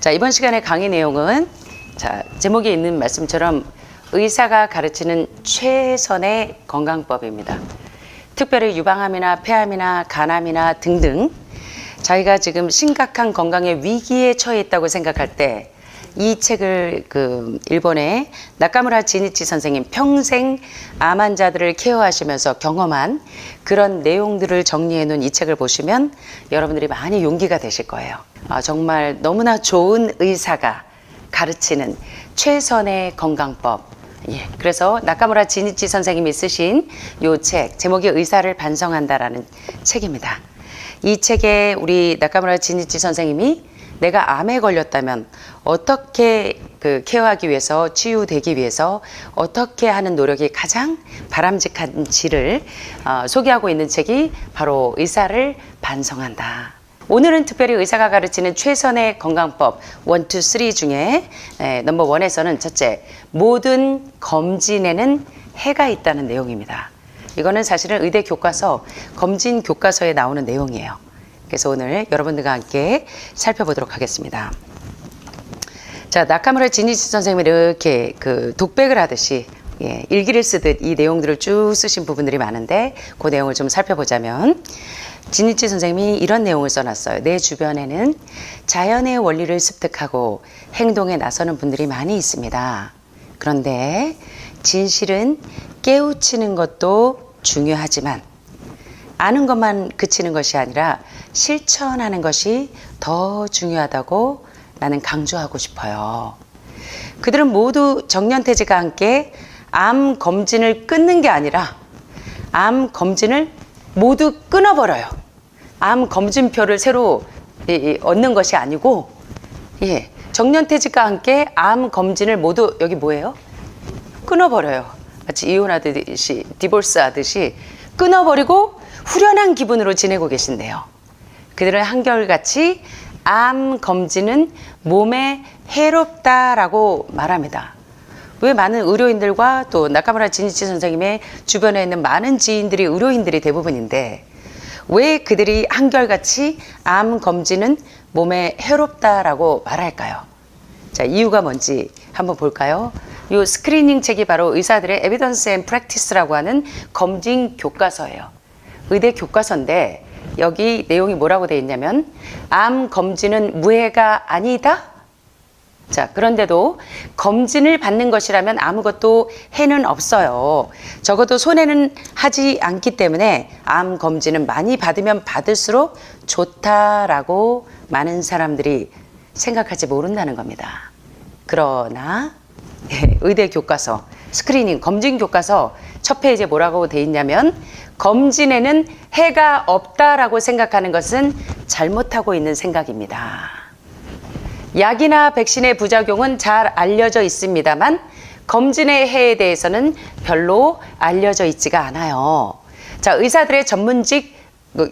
자, 이번 시간의 강의 내용은 제목에 있는 말씀처럼 의사가 가르치는 최선의 건강법입니다. 특별히 유방암이나 폐암이나 간암이나 등등 자기가 지금 심각한 건강의 위기에 처해 있다고 생각할 때 이 책을 일본의 나카무라 지니치 선생님 평생 암 환자들을 케어하시면서 경험한 그런 내용들을 정리해 놓은 이 책을 보시면 여러분들이 많이 용기가 되실 거예요. 정말 너무나 좋은 의사가 가르치는 최선의 건강법. 그래서 나카무라 지니치 선생님이 쓰신 이 책, 제목이 의사를 반성한다라는 책입니다. 이 책에 우리 나카무라 지니치 선생님이 내가 암에 걸렸다면 어떻게 케어하기 위해서, 치유되기 위해서 어떻게 하는 노력이 가장 바람직한지를 소개하고 있는 책이 바로 의사를 반성한다. 오늘은 특별히 의사가 가르치는 최선의 건강법 1, 2, 3 중에 넘버 1에서는 첫째, 모든 검진에는 해가 있다는 내용입니다. 이거는 사실은 의대 교과서, 검진 교과서에 나오는 내용이에요. 그래서 오늘 여러분들과 함께 살펴보도록 하겠습니다. 자, 나카무라 지니치 선생님이 이렇게 독백을 하듯이 일기를 쓰듯 이 내용들을 쭉 쓰신 부분들이 많은데 그 내용을 좀 살펴보자면 지니치 선생님이 이런 내용을 써놨어요. 내 주변에는 자연의 원리를 습득하고 행동에 나서는 분들이 많이 있습니다. 그런데 진실은 깨우치는 것도 중요하지만 아는 것만 그치는 것이 아니라 실천하는 것이 더 중요하다고 나는 강조하고 싶어요. 그들은 모두 정년퇴직과 함께 암 검진을 끊는 게 아니라 암 검진을 모두 끊어버려요. 암 검진표를 새로 얻는 것이 아니고 정년퇴직과 함께 암 검진을 모두 여기 뭐예요? 끊어버려요. 마치 이혼하듯이 디볼스 하듯이 끊어버리고 후련한 기분으로 지내고 계신데요. 그들은 한결같이 암 검진은 몸에 해롭다라고 말합니다. 왜 많은 의료인들과 또 나카무라 지니치 선생님의 주변에 있는 많은 지인들이 의료인들이 대부분인데 왜 그들이 한결같이 암 검진은 몸에 해롭다라고 말할까요? 자, 이유가 뭔지 한번 볼까요? 이 스크리닝 책이 바로 의사들의 에비던스 앤 프랙티스라고 하는 검진 교과서예요. 의대 교과서인데 여기 내용이 뭐라고 되어 있냐면 암 검진은 무해가 아니다. 자, 그런데도 검진을 받는 것이라면 아무것도 해는 없어요. 적어도 손해는 하지 않기 때문에 암 검진은 많이 받으면 받을수록 좋다라고 많은 사람들이 생각하지 모른다는 겁니다. 그러나 의대 교과서, 스크리닝 검진 교과서 첫 페이지에 뭐라고 돼 있냐면 검진에는 해가 없다라고 생각하는 것은 잘못하고 있는 생각입니다. 약이나 백신의 부작용은 잘 알려져 있습니다만 검진의 해에 대해서는 별로 알려져 있지가 않아요. 자, 의사들의 전문직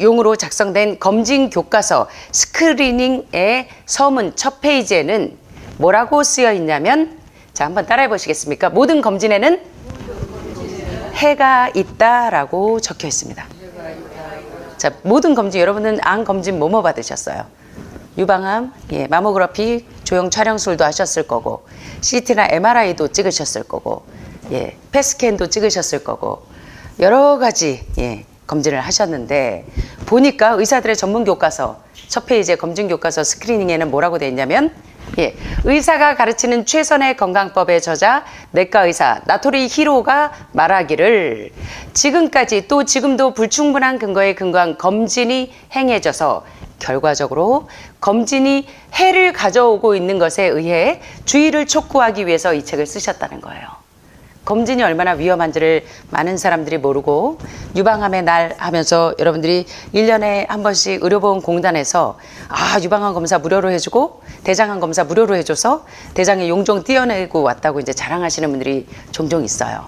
용으로 작성된 검진 교과서 스크리닝의 서문 첫 페이지에는 뭐라고 쓰여 있냐면 자, 한번 따라해 보시겠습니까? 모든 검진에는 해가 있다라고 적혀 있습니다. 자, 모든 검진, 여러분은 암 검진 뭐뭐 받으셨어요? 유방암, 마모그래피, 조형 촬영술도 하셨을 거고, CT나 MRI도 찍으셨을 거고, 펫스캔도 찍으셨을 거고, 여러 가지 검진을 하셨는데 보니까 의사들의 전문 교과서 첫 페이지에 검진 교과서 스크리닝에는 뭐라고 되어 있냐면 의사가 가르치는 최선의 건강법의 저자 내과 의사 나토리 히로가 말하기를 지금까지 또 지금도 불충분한 근거에 근거한 검진이 행해져서 결과적으로 검진이 해를 가져오고 있는 것에 의해 주의를 촉구하기 위해서 이 책을 쓰셨다는 거예요. 검진이 얼마나 위험한지를 많은 사람들이 모르고 유방암의 날 하면서 여러분들이 1년에 한 번씩 의료보험공단에서 유방암 검사 무료로 해주고 대장암 검사 무료로 해줘서 대장에 용종 띄어내고 왔다고 이제 자랑하시는 분들이 종종 있어요.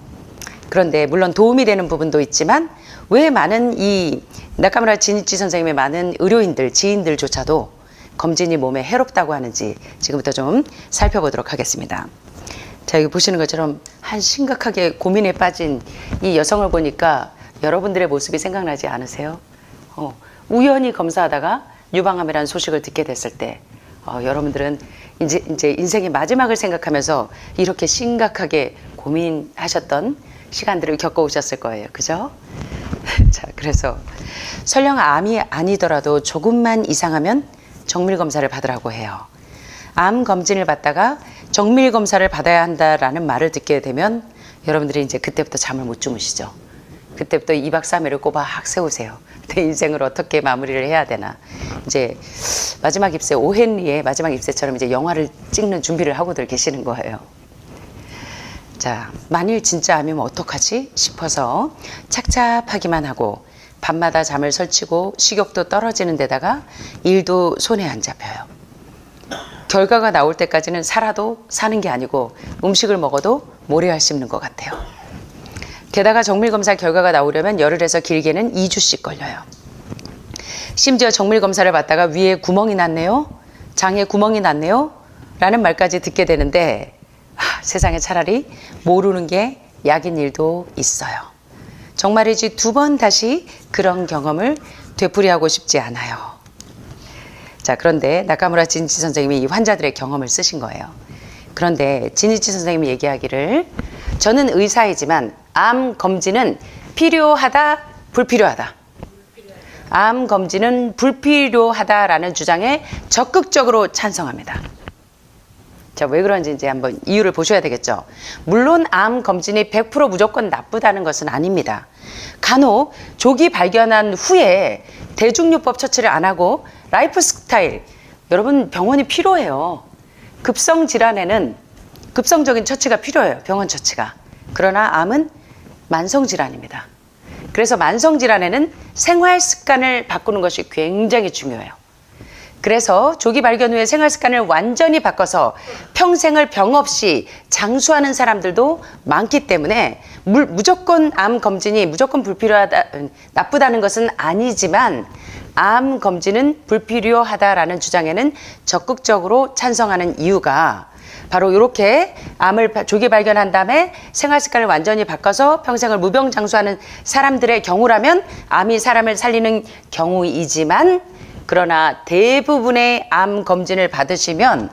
그런데 물론 도움이 되는 부분도 있지만 왜 많은 이 나카무라 지니치 선생님의 많은 의료인들, 지인들조차도 검진이 몸에 해롭다고 하는지 지금부터 좀 살펴보도록 하겠습니다. 자, 여기 보시는 것처럼 한 심각하게 고민에 빠진 이 여성을 보니까 여러분들의 모습이 생각나지 않으세요? 우연히 검사하다가 유방암이라는 소식을 듣게 됐을 때 여러분들은 이제 인생의 마지막을 생각하면서 이렇게 심각하게 고민하셨던 시간들을 겪어오셨을 거예요. 그죠? 자, 그래서 설령 암이 아니더라도 조금만 이상하면 정밀 검사를 받으라고 해요. 암 검진을 받다가 정밀 검사를 받아야 한다라는 말을 듣게 되면 여러분들이 이제 그때부터 잠을 못 주무시죠. 그때부터 2박 3일을 꼬박 세우세요. 내 인생을 어떻게 마무리를 해야 되나. 이제 마지막 입새, 오 헨리의 마지막 입새처럼 이제 영화를 찍는 준비를 하고들 계시는 거예요. 자, 만일 진짜 암이면 어떡하지 싶어서 착잡하기만 하고 밤마다 잠을 설치고 식욕도 떨어지는 데다가 일도 손에 안 잡혀요. 결과가 나올 때까지는 살아도 사는 게 아니고 음식을 먹어도 모래알 씹는 것 같아요. 게다가 정밀검사 결과가 나오려면 열흘에서 길게는 2주씩 걸려요. 심지어 정밀검사를 받다가 위에 구멍이 났네요. 장에 구멍이 났네요. 라는 말까지 듣게 되는데 세상에 차라리 모르는 게 약인 일도 있어요. 정말이지 2번 다시 그런 경험을 되풀이하고 싶지 않아요. 자, 그런데 나카무라 진이치 선생님이 이 환자들의 경험을 쓰신 거예요. 그런데 진이치 선생님이 얘기하기를 저는 의사이지만 암 검진은 필요하다, 불필요하다. 암 검진은 불필요하다라는 주장에 적극적으로 찬성합니다. 자, 왜 그런지 이제 한번 이유를 보셔야 되겠죠. 물론 암 검진이 100% 무조건 나쁘다는 것은 아닙니다. 간혹 조기 발견한 후에 대중요법 처치를 안 하고 라이프 스타일, 여러분 병원이 필요해요. 급성 질환에는 급성적인 처치가 필요해요. 병원 처치가. 그러나 암은 만성 질환입니다. 그래서 만성 질환에는 생활 습관을 바꾸는 것이 굉장히 중요해요. 그래서 조기 발견 후에 생활 습관을 완전히 바꿔서 평생을 병 없이 장수하는 사람들도 많기 때문에 무조건 암 검진이 무조건 불필요하다, 나쁘다는 것은 아니지만 암 검진은 불필요하다라는 주장에는 적극적으로 찬성하는 이유가 바로 이렇게 암을 조기 발견한 다음에 생활 습관을 완전히 바꿔서 평생을 무병장수하는 사람들의 경우라면 암이 사람을 살리는 경우이지만 그러나 대부분의 암 검진을 받으시면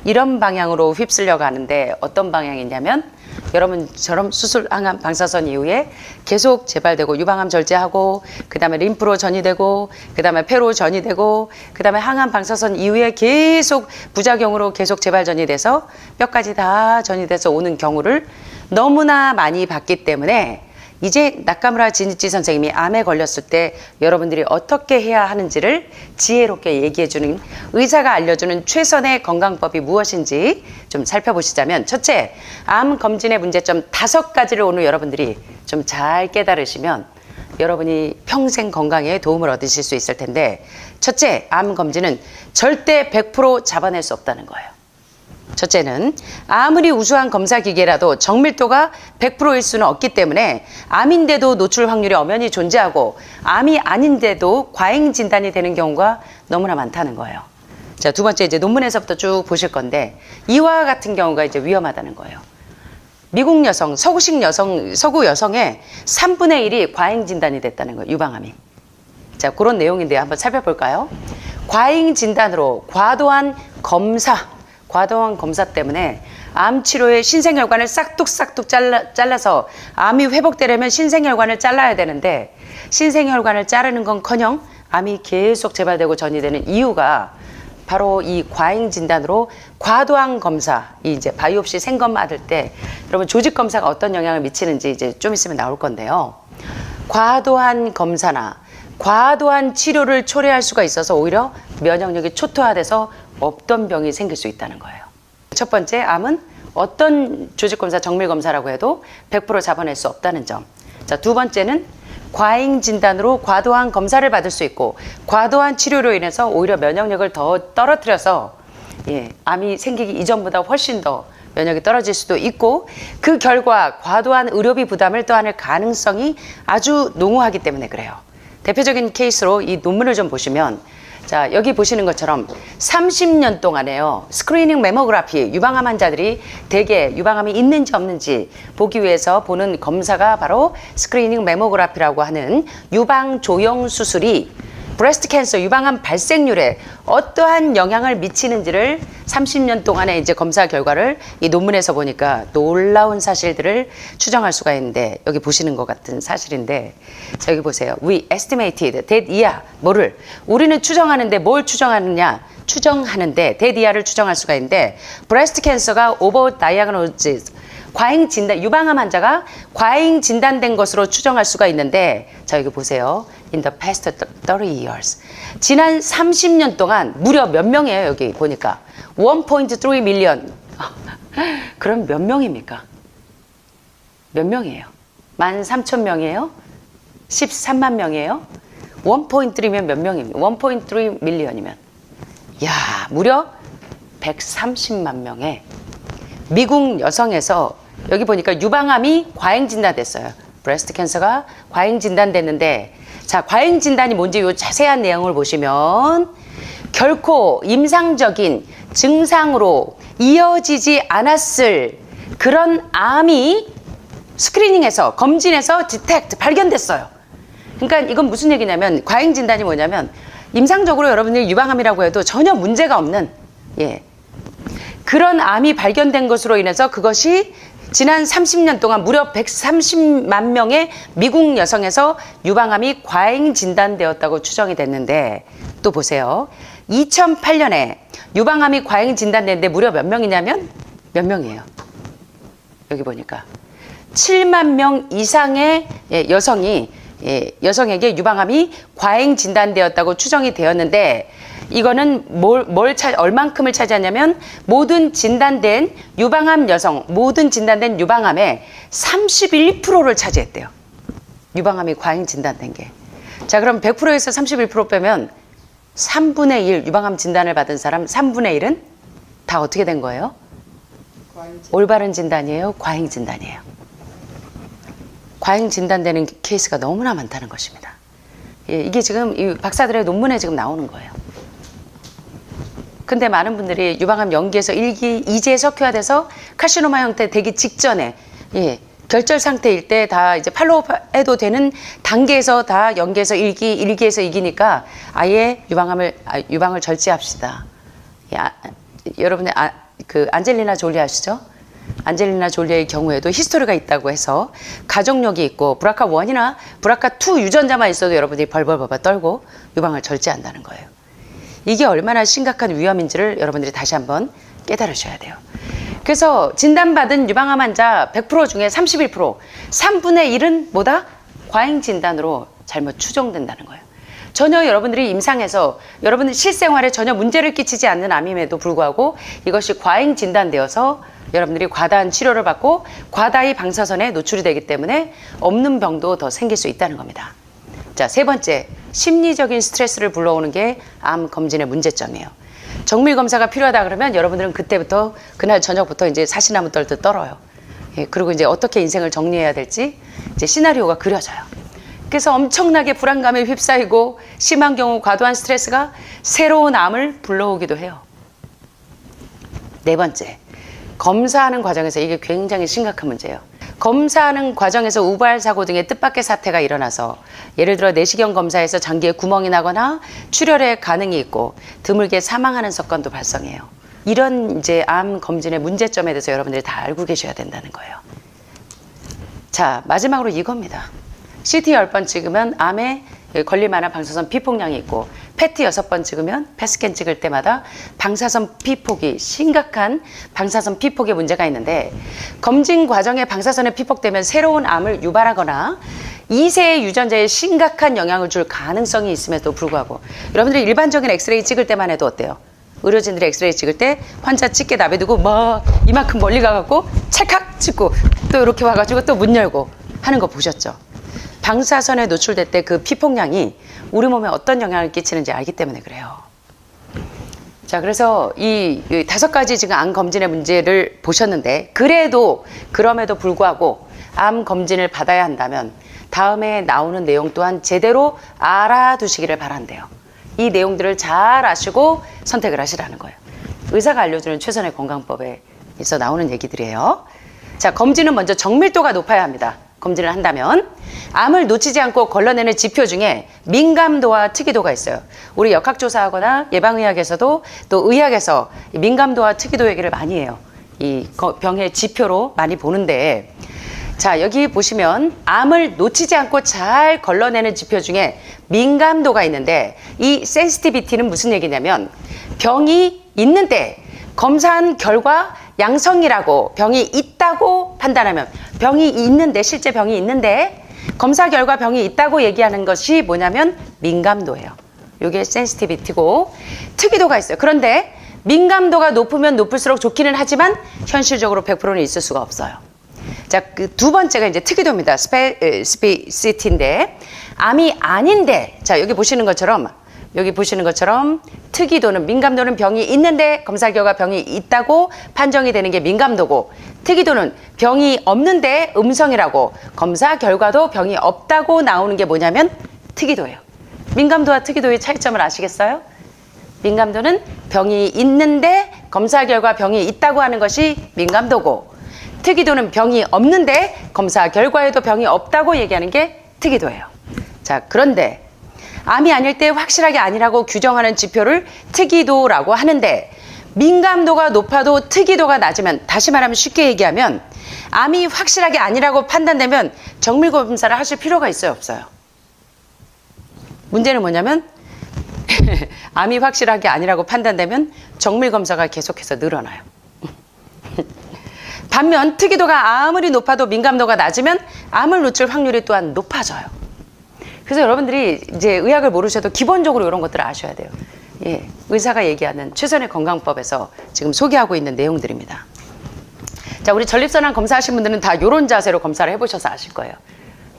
이런 방향으로 휩쓸려 가는데 어떤 방향이냐면 여러분처럼 수술, 항암, 방사선 이후에 계속 재발되고 유방암 절제하고 그 다음에 림프로 전이되고 그 다음에 폐로 전이되고 그 다음에 항암, 방사선 이후에 계속 부작용으로 계속 재발 전이돼서 뼈까지 다 전이돼서 오는 경우를 너무나 많이 봤기 때문에 이제 나카무라 진이치 선생님이 암에 걸렸을 때 여러분들이 어떻게 해야 하는지를 지혜롭게 얘기해주는 의사가 알려주는 최선의 건강법이 무엇인지 좀 살펴보시자면 첫째, 암 검진의 문제점 5가지를 오늘 여러분들이 좀 잘 깨달으시면 여러분이 평생 건강에 도움을 얻으실 수 있을 텐데 첫째, 암 검진은 절대 100% 잡아낼 수 없다는 거예요. 첫째는 아무리 우수한 검사 기계라도 정밀도가 100%일 수는 없기 때문에 암인데도 노출 확률이 엄연히 존재하고 암이 아닌데도 과잉 진단이 되는 경우가 너무나 많다는 거예요. 자, 두 번째 이제 논문에서부터 쭉 보실 건데 이와 같은 경우가 이제 위험하다는 거예요. 미국 여성, 서구식 여성, 서구 여성의 3분의 1이 과잉 진단이 됐다는 거예요. 유방암이. 자, 그런 내용인데 한번 살펴볼까요? 과잉 진단으로 과도한 검사 때문에 암 치료에 신생혈관을 싹둑싹둑 잘라서 암이 회복되려면 신생혈관을 잘라야 되는데 신생혈관을 자르는 건커녕 암이 계속 재발되고 전이되는 이유가 바로 이 과잉 진단으로 과도한 검사, 이제 바이옵시 생검 받을 때 여러분 조직 검사가 어떤 영향을 미치는지 이제 좀 있으면 나올 건데요. 과도한 검사나 과도한 치료를 초래할 수가 있어서 오히려 면역력이 초토화돼서 없던 병이 생길 수 있다는 거예요. 첫 번째, 암은 어떤 조직검사, 정밀검사라고 해도 100% 잡아낼 수 없다는 점. 자, 두 번째는 과잉 진단으로 과도한 검사를 받을 수 있고 과도한 치료로 인해서 오히려 면역력을 더 떨어뜨려서 암이 생기기 이전보다 훨씬 더 면역이 떨어질 수도 있고 그 결과 과도한 의료비 부담을 떠안을 가능성이 아주 농후하기 때문에 그래요. 대표적인 케이스로 이 논문을 좀 보시면 자, 여기 보시는 것처럼 30년 동안에요. 스크리닝 메모그래피, 유방암 환자들이 대개 유방암이 있는지 없는지 보기 위해서 보는 검사가 바로 스크리닝 메모그래피라고 하는 유방 조형 수술이 브레스트 캔서 유방암 발생률에 어떠한 영향을 미치는지를 30년 동안의 이제 검사 결과를 이 논문에서 보니까 놀라운 사실들을 추정할 수가 있는데, 여기 보시는 것 같은 사실인데, 자, 여기 보세요. We estimated that year, 뭐를 우리는 추정하는데 뭘 추정하느냐? 추정하는데 that year를 추정할 수가 있는데, 브레스트 캔서가 오버 다이아그노시스, 과잉 진단, 유방암 환자가 과잉 진단된 것으로 추정할 수가 있는데, 자, 여기 보세요. In the past 30 years. 지난 30년 동안 무려 몇 명이에요, 여기 보니까. 1.3 million. 그럼 몇 명입니까? 몇 명이에요? 13,000명이에요? 13만 명이에요? 1.3면 몇 명입니까? 1.3 million이면. 야, 무려 130만 명의 미국 여성에서 여기 보니까 유방암이 과잉 진단됐어요. 브레스트 캔서가 과잉 진단됐는데, 자, 과잉 진단이 뭔지 요 자세한 내용을 보시면 결코 임상적인 증상으로 이어지지 않았을 그런 암이 스크리닝에서, 검진에서 디텍트, 발견됐어요. 그러니까 이건 무슨 얘기냐면, 과잉 진단이 뭐냐면 임상적으로 여러분들이 유방암이라고 해도 전혀 문제가 없는, 그런 암이 발견된 것으로 인해서 그것이 지난 30년 동안 무려 130만 명의 미국 여성에서 유방암이 과잉 진단되었다고 추정이 됐는데, 또 보세요. 2008년에 유방암이 과잉 진단됐는데 무려 몇 명이냐면 몇 명이에요? 여기 보니까 7만 명 이상의 여성에게 유방암이 과잉 진단되었다고 추정이 되었는데, 이거는 얼만큼을 차지하냐면 모든 진단된 유방암 여성, 모든 진단된 유방암의 31%를 차지했대요. 유방암이 과잉 진단된 게. 자, 그럼 100%에서 31% 빼면 3분의 1, 유방암 진단을 받은 사람 3분의 1은 다 어떻게 된 거예요? 올바른 진단이에요? 과잉 진단이에요? 과잉 진단되는 케이스가 너무나 많다는 것입니다. 이게 지금 이 박사들의 논문에 지금 나오는 거예요. 근데 많은 분들이 유방암 연기에서 1기, 2제 석회화돼서 카시노마 형태 되기 직전에, 결절 상태일 때 다 이제 팔로우 해도 되는 단계에서 다 연기에서 1기, 1기에서 2기니까 아예 유방을 절제합시다. 여러분의 그 안젤리나 졸리 아시죠? 안젤리나 졸리의 경우에도 히스토리가 있다고 해서 가족력이 있고 브라카 1이나 브라카 2 유전자만 있어도 여러분들이 벌벌 떨고 유방을 절제한다는 거예요. 이게 얼마나 심각한 위험인지를 여러분들이 다시 한번 깨달으셔야 돼요. 그래서 진단받은 유방암 환자 100% 중에 31%, 3분의 1은 뭐다? 과잉 진단으로 잘못 추정된다는 거예요. 전혀 여러분들이 임상에서 여러분들 실생활에 전혀 문제를 끼치지 않는 암임에도 불구하고 이것이 과잉 진단되어서 여러분들이 과다한 치료를 받고 과다히 방사선에 노출이 되기 때문에 없는 병도 더 생길 수 있다는 겁니다. 자, 세 번째, 심리적인 스트레스를 불러오는 게 암 검진의 문제점이에요. 정밀 검사가 필요하다 그러면 여러분들은 그때부터, 그날 저녁부터 이제 사시나무 떨듯 떨어요. 그리고 이제 어떻게 인생을 정리해야 될지 이제 시나리오가 그려져요. 그래서 엄청나게 불안감에 휩싸이고 심한 경우 과도한 스트레스가 새로운 암을 불러오기도 해요. 네 번째, 검사하는 과정에서 이게 굉장히 심각한 문제예요. 검사하는 과정에서 우발 사고 등의 뜻밖의 사태가 일어나서 예를 들어 내시경 검사에서 장기에 구멍이 나거나 출혈의 가능이 있고 드물게 사망하는 사건도 발생해요. 이런 이제 암 검진의 문제점에 대해서 여러분들이 다 알고 계셔야 된다는 거예요. 자, 마지막으로 이겁니다. CT 10번 찍으면 암에 걸릴 만한 방사선 피폭량이 있고, 패티 6번 찍으면 패스캔 찍을 때마다 방사선 피폭이, 심각한 방사선 피폭의 문제가 있는데, 검진 과정에 방사선에 피폭되면 새로운 암을 유발하거나 2세의 유전자에 심각한 영향을 줄 가능성이 있음에도 불구하고, 여러분들이 일반적인 엑스레이 찍을 때만 해도 어때요? 의료진들이 엑스레이 찍을 때 환자 찍게 놔두고 막 이만큼 멀리 가갖고 찰칵 찍고 또 이렇게 와가지고 또 문 열고 하는 거 보셨죠? 방사선에 노출될 때 그 피폭량이 우리 몸에 어떤 영향을 끼치는지 알기 때문에 그래요. 자, 그래서 이 5가지 지금 암 검진의 문제를 보셨는데, 그럼에도 불구하고 암 검진을 받아야 한다면 다음에 나오는 내용 또한 제대로 알아두시기를 바란대요. 이 내용들을 잘 아시고 선택을 하시라는 거예요. 의사가 알려주는 최선의 건강법에서 나오는 얘기들이에요. 자, 검진은 먼저 정밀도가 높아야 합니다. 검진을 한다면 암을 놓치지 않고 걸러내는 지표 중에 민감도와 특이도가 있어요. 우리 역학조사하거나 예방의학에서도 또 의학에서 민감도와 특이도 얘기를 많이 해요. 이 병의 지표로 많이 보는데, 자, 여기 보시면 암을 놓치지 않고 잘 걸러내는 지표 중에 민감도가 있는데, 이 센시티비티는 무슨 얘기냐면 병이 있는데 검사한 결과 양성이라고, 병이 있다고 판단하면, 병이 있는데, 실제 병이 있는데 검사 결과 병이 있다고 얘기하는 것이 뭐냐면 민감도예요. 이게 센시티비티고, 특이도가 있어요. 그런데 민감도가 높으면 높을수록 좋기는 하지만 현실적으로 100%는 있을 수가 없어요. 자, 그 두 번째가 이제 특이도입니다. 스페시티인데, 암이 아닌데, 자, 여기 보시는 것처럼 특이도는, 민감도는 병이 있는데 검사 결과 병이 있다고 판정이 되는 게 민감도고, 특이도는 병이 없는데 음성이라고, 검사 결과도 병이 없다고 나오는 게 뭐냐면 특이도예요. 민감도와 특이도의 차이점을 아시겠어요? 민감도는 병이 있는데 검사 결과 병이 있다고 하는 것이 민감도고, 특이도는 병이 없는데 검사 결과에도 병이 없다고 얘기하는 게 특이도예요. 자, 그런데 암이 아닐 때 확실하게 아니라고 규정하는 지표를 특이도라고 하는데, 민감도가 높아도 특이도가 낮으면, 다시 말하면 쉽게 얘기하면 암이 확실하게 아니라고 판단되면 정밀검사를 하실 필요가 있어요, 없어요? 문제는 뭐냐면 암이 확실하게 아니라고 판단되면 정밀검사가 계속해서 늘어나요. 반면 특이도가 아무리 높아도 민감도가 낮으면 암을 놓칠 확률이 또한 높아져요. 그래서 여러분들이 이제 의학을 모르셔도 기본적으로 이런 것들을 아셔야 돼요. 예, 의사가 얘기하는 최선의 건강법에서 지금 소개하고 있는 내용들입니다. 자, 우리 전립선암 검사하신 분들은 다 이런 자세로 검사를 해보셔서 아실 거예요.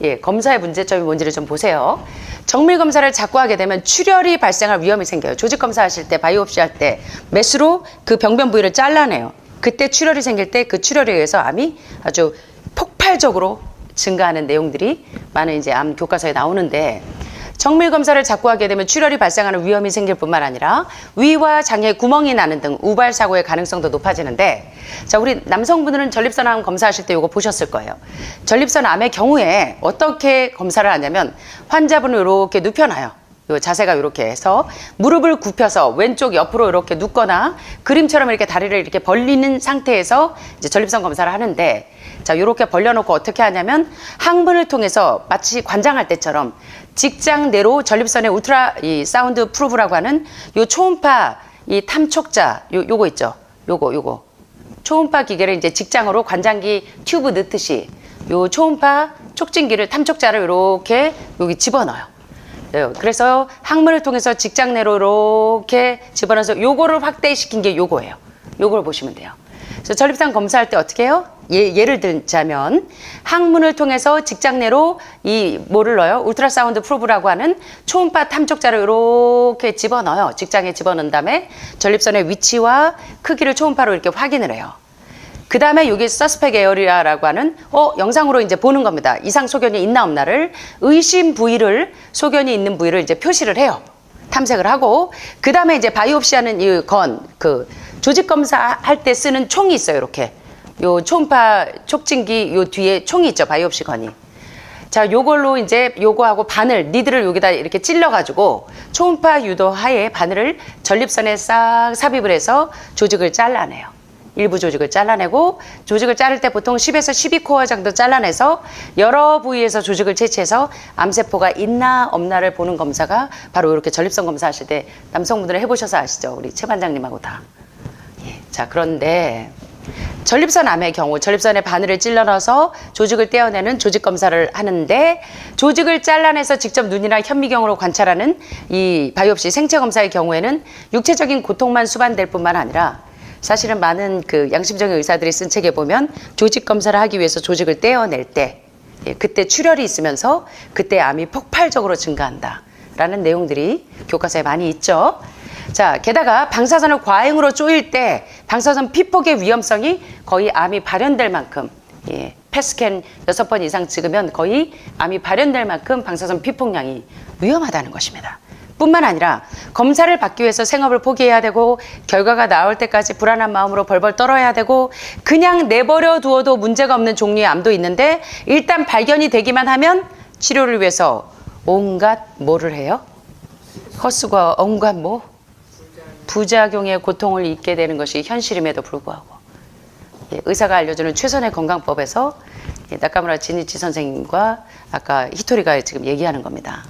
예, 검사의 문제점이 뭔지를 좀 보세요. 정밀 검사를 자꾸 하게 되면 출혈이 발생할 위험이 생겨요. 조직 검사하실 때, 바이옵시 할 때 메스로 그 병변 부위를 잘라내요. 그때 출혈이 생길 때 그 출혈에 의해서 암이 아주 폭발적으로 증가하는 내용들이 많은 이제 암 교과서에 나오는데, 정밀 검사를 자꾸 하게 되면 출혈이 발생하는 위험이 생길 뿐만 아니라 위와 장에 구멍이 나는 등 우발 사고의 가능성도 높아지는데, 자, 우리 남성분들은 전립선암 검사하실 때 이거 보셨을 거예요. 전립선암의 경우에 어떻게 검사를 하냐면 환자분을 이렇게 눕혀놔요. 요 자세가 이렇게 해서 무릎을 굽혀서 왼쪽 옆으로 이렇게 눕거나 그림처럼 이렇게 다리를 이렇게 벌리는 상태에서 이제 전립선 검사를 하는데, 자, 이렇게 벌려놓고 어떻게 하냐면 항문을 통해서 마치 관장할 때처럼 직장 내로 전립선의 울트라 이 사운드 프루브라고 하는 요 초음파 이 탐촉자 요거 있죠. 요거 초음파 기계를 이제 직장으로 관장기 튜브 넣듯이 요 초음파 촉진기를, 탐촉자를 이렇게 여기 집어넣어요. 그래서 항문을 통해서 직장 내로 이렇게 집어넣어서 요거를 확대시킨 게 요거예요. 요걸 보시면 돼요. 그래서 전립선 검사할 때 어떻게 해요? 예를 들자면 항문을 통해서 직장 내로 이 뭐를 넣어요? 울트라사운드 프로브라고 하는 초음파 탐촉자를 이렇게 집어넣어요. 직장에 집어넣은 다음에 전립선의 위치와 크기를 초음파로 이렇게 확인을 해요. 그 다음에 여기 서스펙 에어리아라고 하는 영상으로 이제 보는 겁니다. 이상 소견이 있나 없나를, 의심 부위를, 소견이 있는 부위를 이제 표시를 해요. 탐색을 하고, 그 다음에 이제 바이옵시하는 이 그 조직 검사할 때 쓰는 총이 있어요. 이렇게 요 초음파 촉진기 요 뒤에 총이 있죠. 바이옵시 건이. 자, 요걸로 이제 요거하고 바늘, 니들을 여기다 이렇게 찔러가지고 초음파 유도 하에 바늘을 전립선에 싹 삽입을 해서 조직을 잘라내요. 일부 조직을 잘라내고, 조직을 자를 때 보통 10에서 12코어 정도 잘라내서 여러 부위에서 조직을 채취해서 암세포가 있나 없나를 보는 검사가 바로 이렇게 전립선 검사하실 때 남성분들은 해보셔서 아시죠? 우리 최 반장님하고 다. 예. 자, 그런데 전립선암의 경우 전립선에 바늘을 찔러 넣어서 조직을 떼어내는 조직 검사를 하는데, 조직을 잘라내서 직접 눈이나 현미경으로 관찰하는 이 바이옵시 생체 검사의 경우에는 육체적인 고통만 수반될 뿐만 아니라 사실은 많은 그 양심적인 의사들이 쓴 책에 보면 조직 검사를 하기 위해서 조직을 떼어낼 때 그때 출혈이 있으면서 그때 암이 폭발적으로 증가한다라는 내용들이 교과서에 많이 있죠. 자, 게다가 방사선을 과잉으로 쪼일 때 방사선 피폭의 위험성이 거의 암이 발현될 만큼, 펫스캔 6번 이상 찍으면 거의 암이 발현될 만큼 방사선 피폭량이 위험하다는 것입니다. 뿐만 아니라 검사를 받기 위해서 생업을 포기해야 되고 결과가 나올 때까지 불안한 마음으로 벌벌 떨어야 되고 그냥 내버려 두어도 문제가 없는 종류의 암도 있는데 일단 발견이 되기만 하면 치료를 위해서 온갖 뭐를 해요? 헛수고와 온갖 뭐? 부작용의 고통을 잊게 되는 것이 현실임에도 불구하고 의사가 알려주는 최선의 건강법에서 나카무라 진이치 선생님과 아까 히토리가 지금 얘기하는 겁니다.